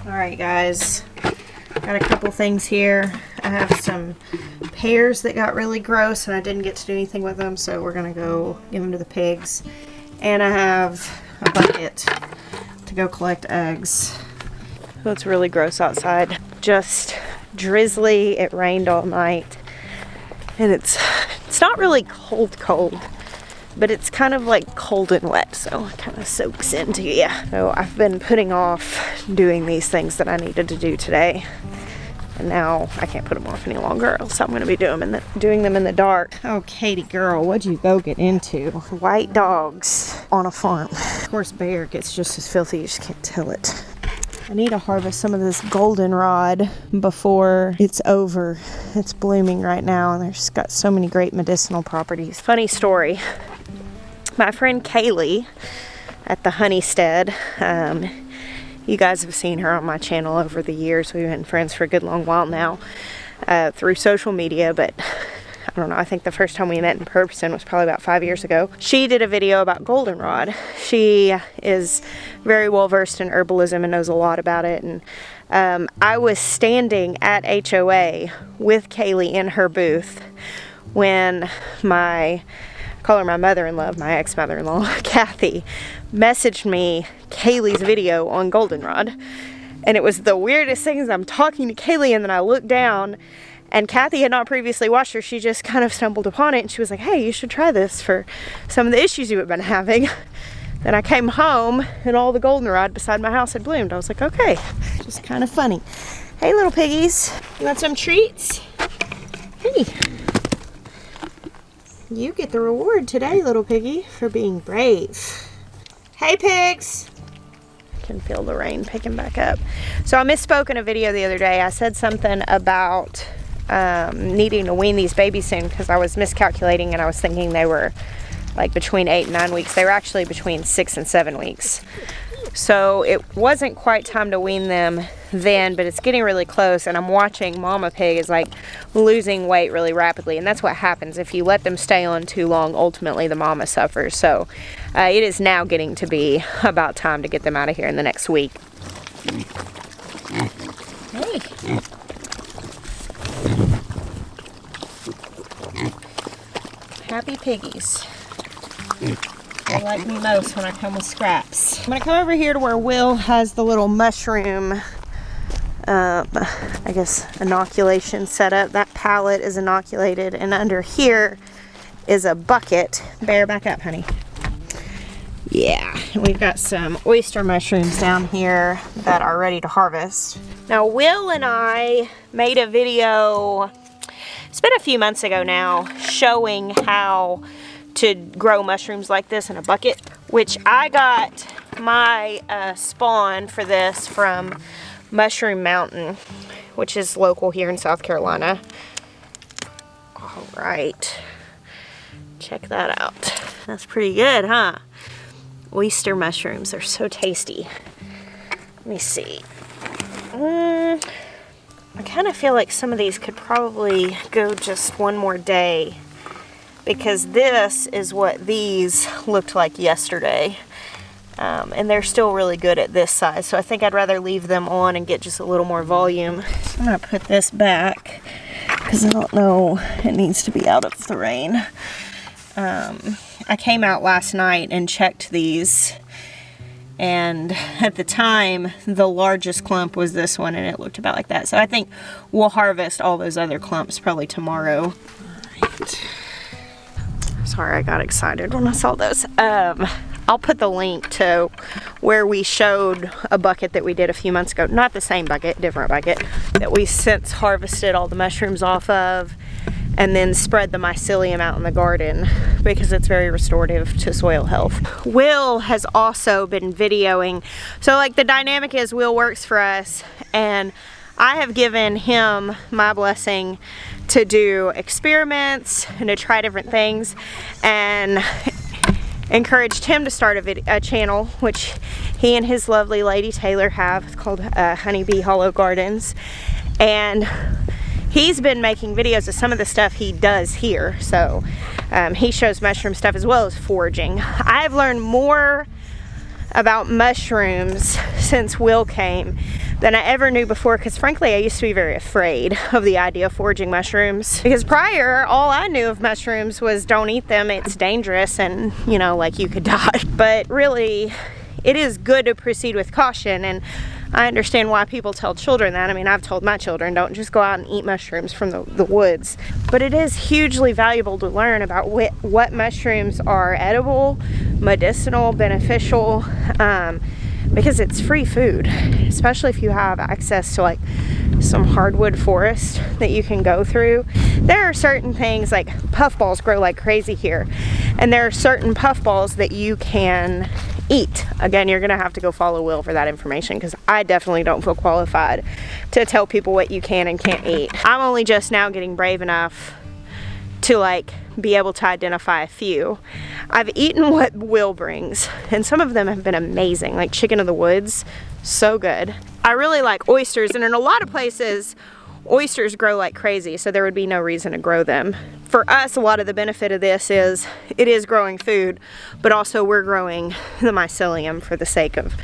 Alright guys, got a couple things here. I have some pears that got really gross and I didn't get to do anything with them, so we're gonna go give them to the pigs. And I have a bucket to go collect eggs. So it's really gross outside. Just drizzly, it rained all night. And it's not really cold, but it's kind of like cold and wet, so it kind of soaks into you. So I've been putting off doing these things that I needed to do today, and now I can't put them off any longer, else I'm going to be doing them in the dark. Oh, Katie girl, what'd you go get into? White dogs on a farm. Of course, Bear gets just as filthy, you just can't tell it. I need to harvest some of this goldenrod before it's over. It's blooming right now, and there's got so many great medicinal properties. Funny story. My friend Kaylee at the Homestead, you guys have seen her on my channel over the years. We've been friends for a good long while now through social media, but I don't know, I think the first time we met in person was probably about 5 years ago. She did a video about goldenrod. She is very well versed in herbalism and knows a lot about it. And I was standing at HOA with Kaylee in her booth when I call her my mother-in-law, my ex-mother-in-law, Kathy, messaged me Kaylee's video on goldenrod. And it was the weirdest thing is I'm talking to Kaylee and then I look down and Kathy had not previously watched her. She just kind of stumbled upon it and she was like, hey, you should try this for some of the issues you've been having. Then I came home and all the goldenrod beside my house had bloomed. I was like, okay, just kind of funny. Hey, little piggies, you want some treats? Hey. You get the reward today, little piggy, for being brave. Hey, pigs! I can feel the rain picking back up. So I misspoke in a video the other day. I said something about needing to wean these babies soon because I was miscalculating and I was thinking they were like between 8 and 9 weeks. They were actually between 6 and 7 weeks. So it wasn't quite time to wean them then, but it's getting really close, and I'm watching Mama Pig is like losing weight really rapidly, and that's what happens if you let them stay on too long. Ultimately the mama suffers. So it is now getting to be about time to get them out of here in the next week. Hey. Happy piggies. They like me most when I come with scraps. I'm gonna come over here to where Will has the little mushroom, I guess, inoculation set up. That pallet is inoculated, and under here is a bucket. Bear, back up, honey. Yeah, and we've got some oyster mushrooms down here that are ready to harvest. Now, Will and I made a video, it's been a few months ago now, showing how to grow mushrooms like this in a bucket, which I got my spawn for this from Mushroom Mountain, which is local here in South Carolina. All right, check that out. That's pretty good, huh? Oyster mushrooms are so tasty. Let me see. I kind of feel like some of these could probably go just one more day, because this is what these looked like yesterday. And they're still really good at this size, so I think I'd rather leave them on and get just a little more volume. So I'm gonna put this back because I don't know, it needs to be out of the rain. I came out last night and checked these, and at the time the largest clump was this one, and it looked about like that. So I think we'll harvest all those other clumps probably tomorrow. All right. Sorry, I got excited when I saw those. I'll put the link to where we showed a bucket that we did a few months ago. Not the same bucket, different bucket, that we since harvested all the mushrooms off of and then spread the mycelium out in the garden because it's very restorative to soil health. Will has also been videoing. So like the dynamic is Will works for us, and I have given him my blessing to do experiments and to try different things, and encouraged him to start a channel, which he and his lovely lady Taylor have. It's called Honeybee Hollow Gardens, and he's been making videos of some of the stuff he does here. So he shows mushroom stuff as well as foraging. I've learned more about mushrooms since Will came than I ever knew before, because frankly I used to be very afraid of the idea of foraging mushrooms, because prior all I knew of mushrooms was don't eat them, it's dangerous, and you know, like you could die. But really it is good to proceed with caution, and I understand why people tell children that. I mean, I've told my children, don't just go out and eat mushrooms from the woods. But it is hugely valuable to learn about what mushrooms are edible, medicinal, beneficial, because it's free food, especially if you have access to like some hardwood forest that you can go through. There are certain things like puffballs grow like crazy here, and there are certain puffballs that you can eat. Again, you're gonna have to go follow Will for that information, because I definitely don't feel qualified to tell people what you can and can't eat. I'm only just now getting brave enough to like be able to identify a few. I've eaten what Will brings, and some of them have been amazing, like chicken of the woods, so good. I really like oysters, and in a lot of places oysters grow like crazy, so there would be no reason to grow them. For us, a lot of the benefit of this is it is growing food, but also we're growing the mycelium for the sake of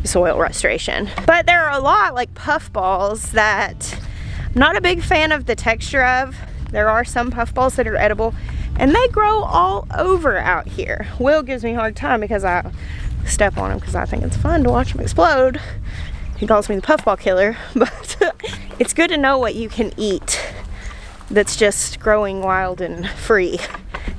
soil restoration. But there are a lot like puffballs that I'm not a big fan of the texture of. There are some puffballs that are edible, and they grow all over out here. Will gives me a hard time because I step on them because I think it's fun to watch them explode. He calls me the puffball killer, but it's good to know what you can eat that's just growing wild and free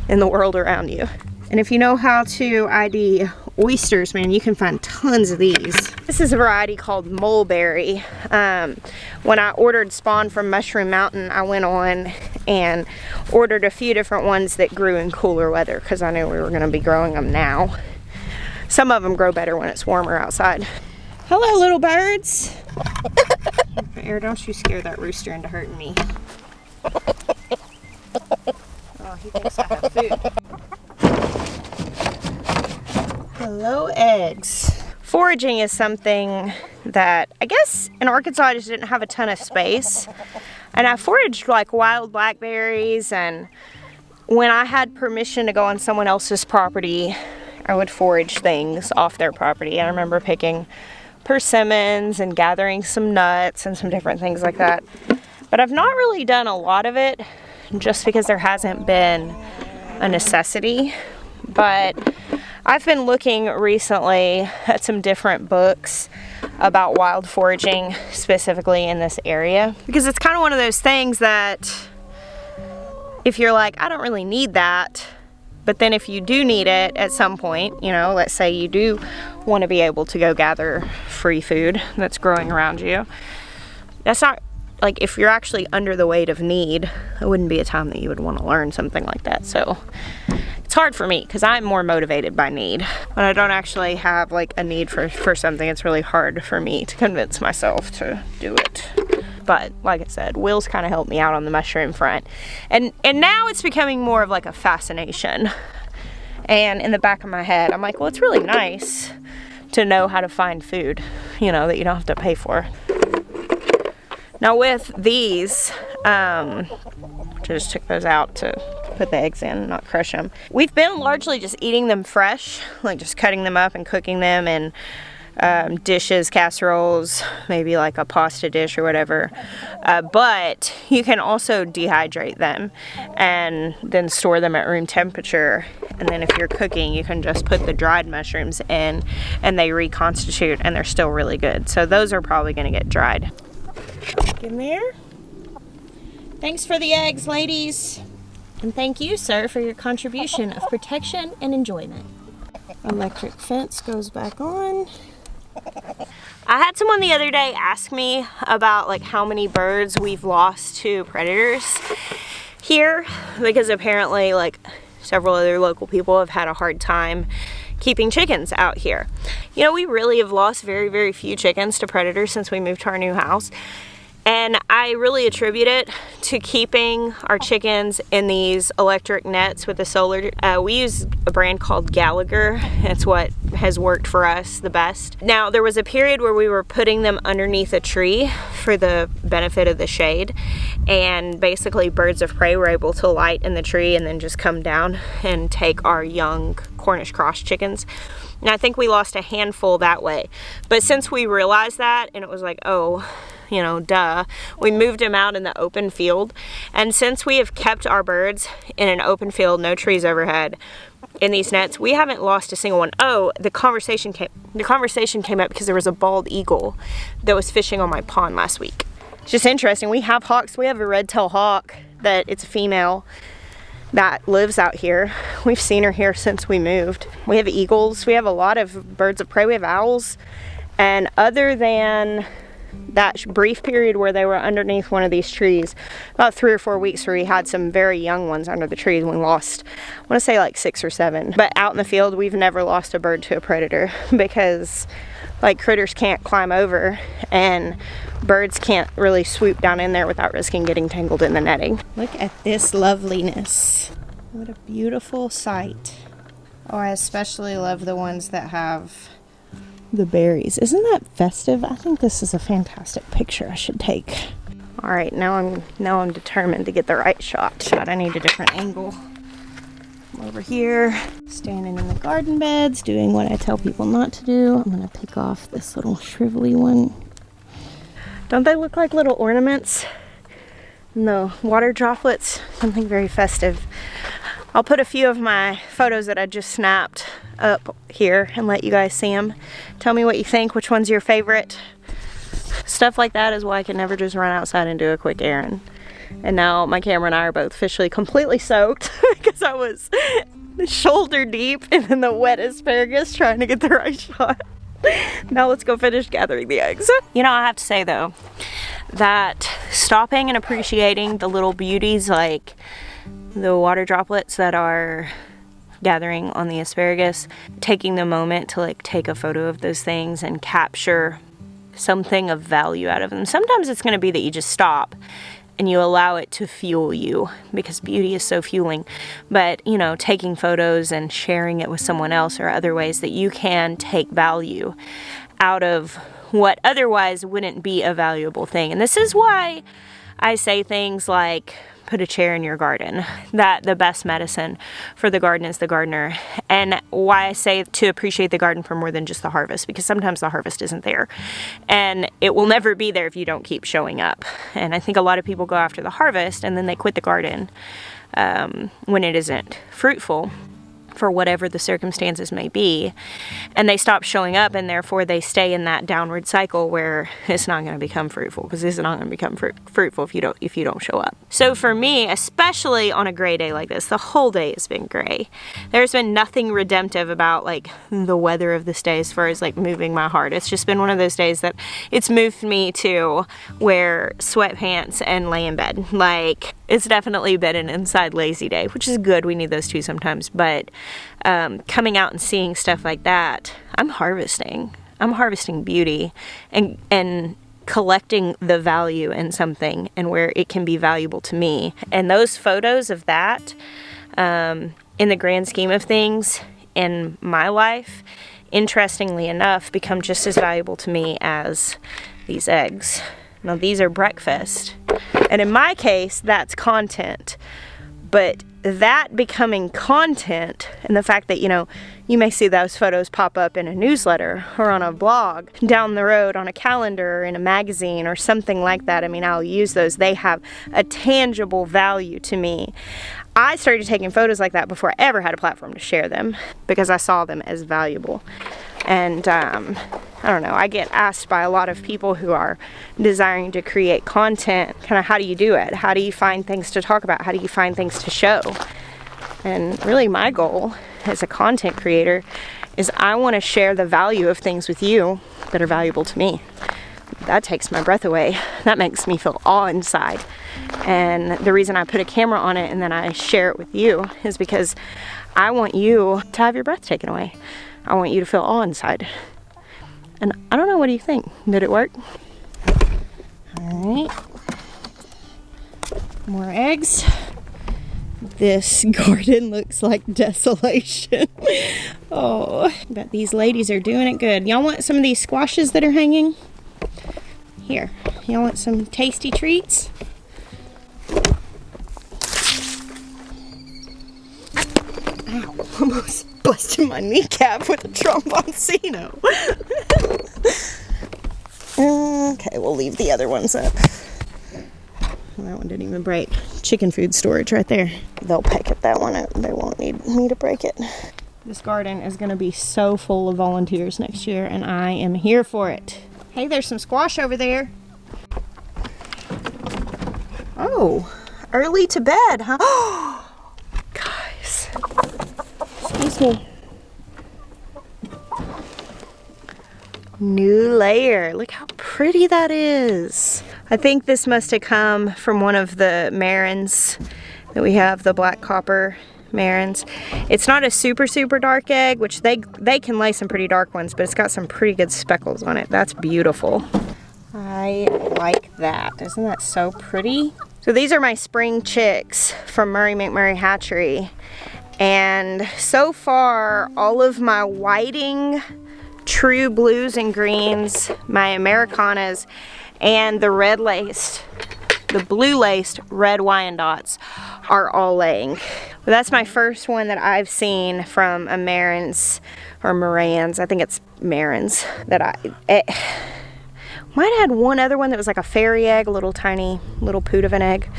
in the world around you. And if you know how to ID oysters, man, you can find tons of these. This is a variety called mulberry. When I ordered spawn from Mushroom Mountain, I went on and ordered a few different ones that grew in cooler weather, because I knew we were going to be growing them now. Some of them grow better when it's warmer outside. Hello, little birds. Air, don't you scare that rooster into hurting me. Oh, he thinks I have food. Hello, eggs. Foraging is something that I guess in Arkansas I just didn't have a ton of space. And I foraged like wild blackberries, and when I had permission to go on someone else's property, I would forage things off their property. I remember picking persimmons and gathering some nuts and some different things like that. But I've not really done a lot of it just because there hasn't been a necessity. But I've been looking recently at some different books about wild foraging, specifically in this area, because it's kind of one of those things that if you're like, I don't really need that, but then if you do need it at some point, you know, let's say you do want to be able to go gather free food that's growing around you, that's not, like, if you're actually under the weight of need, it wouldn't be a time that you would want to learn something like that. So it's hard for me because I'm more motivated by need. When I don't actually have like a need for something, it's really hard for me to convince myself to do it. But like I said, Will's kind of helped me out on the mushroom front. And now it's becoming more of like a fascination. And in the back of my head, I'm like, well, it's really nice to know how to find food, you know, that you don't have to pay for. Now with these, I just took those out to put the eggs in and not crush them. We've been largely just eating them fresh, like just cutting them up and cooking them in dishes, casseroles, maybe like a pasta dish or whatever. But you can also dehydrate them and then store them at room temperature. And then if you're cooking, you can just put the dried mushrooms in and they reconstitute and they're still really good. So those are probably gonna get dried. In there. Thanks for the eggs, ladies. And thank you, sir, for your contribution of protection and enjoyment. Electric fence goes back on. I had someone the other day ask me about like how many birds we've lost to predators here, because apparently like several other local people have had a hard time keeping chickens out here. You know, we really have lost very, very few chickens to predators since we moved to our new house. And I really attribute it to keeping our chickens in these electric nets with the solar. We use a brand called Gallagher. It's what has worked for us the best. Now, there was a period where we were putting them underneath a tree for the benefit of the shade. and basically birds of prey were able to light in the tree and then just come down and take our young Cornish cross chickens. And I think we lost a handful that way. But since we realized that, and it was like, oh, you know, duh, we moved them out in the open field. And since we have kept our birds in an open field, no trees overhead, in these nets, we haven't lost a single one. Oh, the conversation came up because there was a bald eagle that was fishing on my pond last week. It's just interesting. We have hawks. We have a red-tailed hawk that it's a female that lives out here. We've seen her here since we moved. We have eagles. We have a lot of birds of prey. We have owls. And other than that brief period where they were underneath one of these trees, about 3 or 4 weeks where we had some very young ones under the trees, we lost, I want to say like 6 or 7. But out in the field, we've never lost a bird to a predator because like critters can't climb over and birds can't really swoop down in there without risking getting tangled in the netting. Look at this loveliness. What a beautiful sight. Oh, I especially love the ones that have the berries. Isn't that festive? I think this is a fantastic picture I should take. All right, now I'm determined to get the right shot. I need a different angle. I'm over here, standing in the garden beds, doing what I tell people not to do. I'm gonna pick off this little shrivelly one. Don't they look like little ornaments? No, water droplets, something very festive. I'll put a few of my photos that I just snapped up here and let you guys see them. Tell me what you think, which one's your favorite. Stuff like that is why I can never just run outside and do a quick errand. And now my camera and I are both officially completely soaked because I was shoulder deep in the wet asparagus trying to get the right shot. Now let's go finish gathering the eggs. You know, I have to say though, that stopping and appreciating the little beauties like the water droplets that are gathering on the asparagus, taking the moment to like take a photo of those things and capture something of value out of them. Sometimes it's going to be that you just stop and you allow it to fuel you because beauty is so fueling. But, you know, taking photos and sharing it with someone else are other ways that you can take value out of what otherwise wouldn't be a valuable thing. And this is why I say things like, put a chair in your garden, that the best medicine for the garden is the gardener, and why I say to appreciate the garden for more than just the harvest, because sometimes the harvest isn't there and it will never be there if you don't keep showing up. And I think a lot of people go after the harvest and then they quit the garden when it isn't fruitful for whatever the circumstances may be, and they stop showing up, and therefore they stay in that downward cycle where it's not going to become fruitful, because it's not going to become fruitful if you don't show up. So for me, especially on a gray day like this, the whole day has been gray. There's been nothing redemptive about like the weather of this day as far as like moving my heart. It's just been one of those days that it's moved me to wear sweatpants and lay in bed. Like, it's definitely been an inside lazy day, which is good. We need those too sometimes. But coming out and seeing stuff like that, I'm harvesting beauty and collecting the value in something and where it can be valuable to me. And those photos of that, in the grand scheme of things in my life, interestingly enough, become just as valuable to me as these eggs. Now, these are breakfast, and in my case, that's content. But that becoming content, and the fact that, you know, you may see those photos pop up in a newsletter or on a blog down the road, on a calendar or in a magazine or something like that. I mean, I'll use those. They have a tangible value to me. I started taking photos like that before I ever had a platform to share them because I saw them as valuable. And I don't know, I get asked by a lot of people who are desiring to create content, kind of how do you do it? How do you find things to talk about? How do you find things to show? And really my goal as a content creator is I want to share the value of things with you that are valuable to me. That takes my breath away. That makes me feel awe inside. And the reason I put a camera on it and then I share it with you is because I want you to have your breath taken away. I want you to feel awe inside. And I don't know, what do you think? Did it work? All right. More eggs. This garden looks like desolation. Oh, but these ladies are doing it good. Y'all want some of these squashes that are hanging? Here, y'all want some tasty treats? Almost busted my kneecap with a tromboncino. Okay, we'll leave the other ones up. That one didn't even break. Chicken food storage right there. They'll pick at that one. They won't need me to break it. This garden is going to be so full of volunteers next year, and I am here for it. Hey, there's some squash over there. Oh, early to bed, huh? Guys, excuse me. New layer. Look how pretty that is. I think this must have come from one of the marrons that we have, the black copper marrons. It's not a super dark egg, which they can lay some pretty dark ones, but it's got some pretty good speckles on it. That's beautiful. I like that. Isn't that so pretty? So these are my spring chicks from Murray McMurray Hatchery. And so far, all of my whiting, true blues and greens, my Americanas, and the red laced, the blue laced red Wyandottes are all laying. But that's my first one that I've seen from a Marans or Morans. I think it's Marans that might have had one other one that was like a fairy egg, a little tiny little poot of an egg.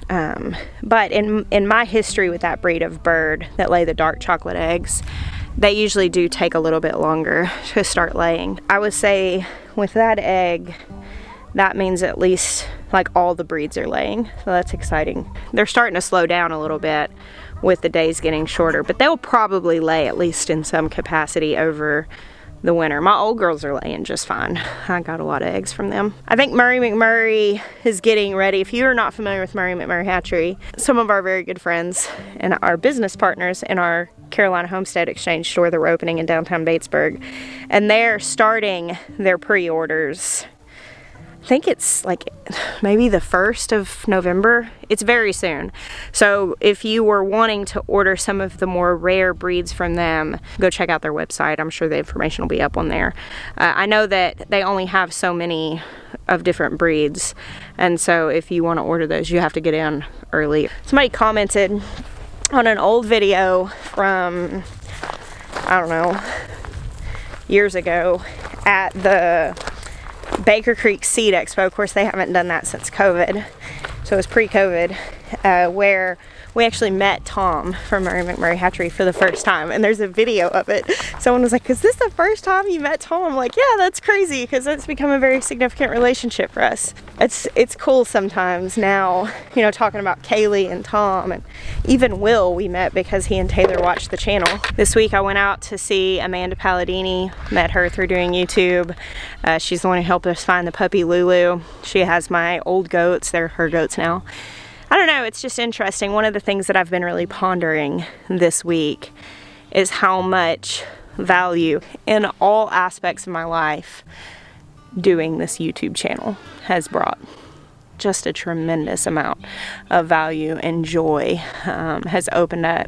But in my history with that breed of bird that lay the dark chocolate eggs, they usually do take a little bit longer to start laying. I would say with that egg, that means at least like all the breeds are laying. So that's exciting. They're starting to slow down a little bit with the days getting shorter, but they'll probably lay at least in some capacity over the winter. My old girls are laying just fine. I got a lot of eggs from them. I think Murray McMurray is getting ready. If you are not familiar with Murray McMurray Hatchery, some of our very good friends and our business partners in our Carolina Homestead Exchange store that we're opening in downtown Batesburg, and they're starting their pre-orders. I think it's like maybe the 1st of November. It's very soon. So if you were wanting to order some of the more rare breeds from them, go check out their website. I'm sure the information will be up on there. I know that they only have so many of different breeds. And so if you want to order those, you have to get in early. Somebody commented on an old video from, I don't know, years ago at the Baker Creek Seed Expo. Of course, they haven't done that since COVID, so it was pre-COVID, where we actually met Tom from Murray McMurray Hatchery for the first time, and there's a video of it. Someone was like, is this the first time you met Tom? I'm like, yeah, that's crazy, because it's become a very significant relationship for us. It's cool sometimes now, you know, talking about Kaylee and Tom, and even Will we met because he and Taylor watched the channel. This week I went out to see Amanda Palladini, met her through doing YouTube. She's the one who helped us find the puppy Lulu. She has my old goats, they're her goats now. I don't know, it's just interesting. One of the things that I've been really pondering this week is how much value in all aspects of my life doing this YouTube channel has brought. Just a tremendous amount of value and joy. Has opened up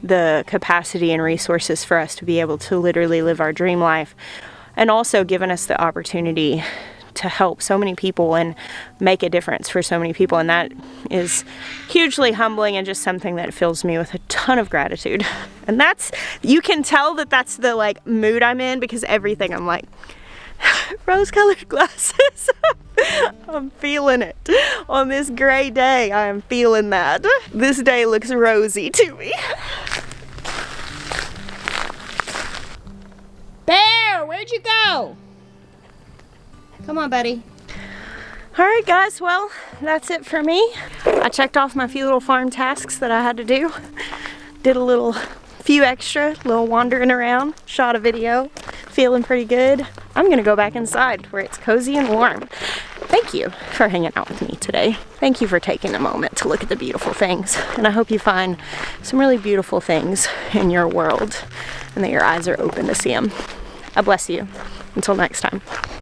the capacity and resources for us to be able to literally live our dream life, and also given us the opportunity to help so many people and make a difference for so many people. And that is hugely humbling and just something that fills me with a ton of gratitude. And that's, you can tell that that's the like mood I'm in, because everything I'm like, rose-colored glasses. I'm feeling it. On this gray day, I am feeling that. This day looks rosy to me. Bear, where'd you go? Come on, buddy. All right, guys, well, that's it for me. I checked off my few little farm tasks that I had to do. Did a few extra, little wandering around, shot a video, feeling pretty good. I'm gonna go back inside where it's cozy and warm. Thank you for hanging out with me today. Thank you for taking a moment to look at the beautiful things. And I hope you find some really beautiful things in your world and that your eyes are open to see them. I bless you. Until next time.